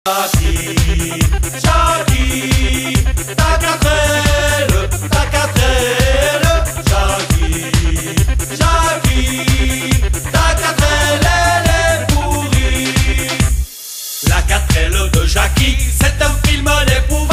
Jackie, Jackie, ta quatrelle, Jackie, Jackie, ta quatrelle, elle est pourrie. La quatrelle de Jackie, c'est un film, elle est pourrie.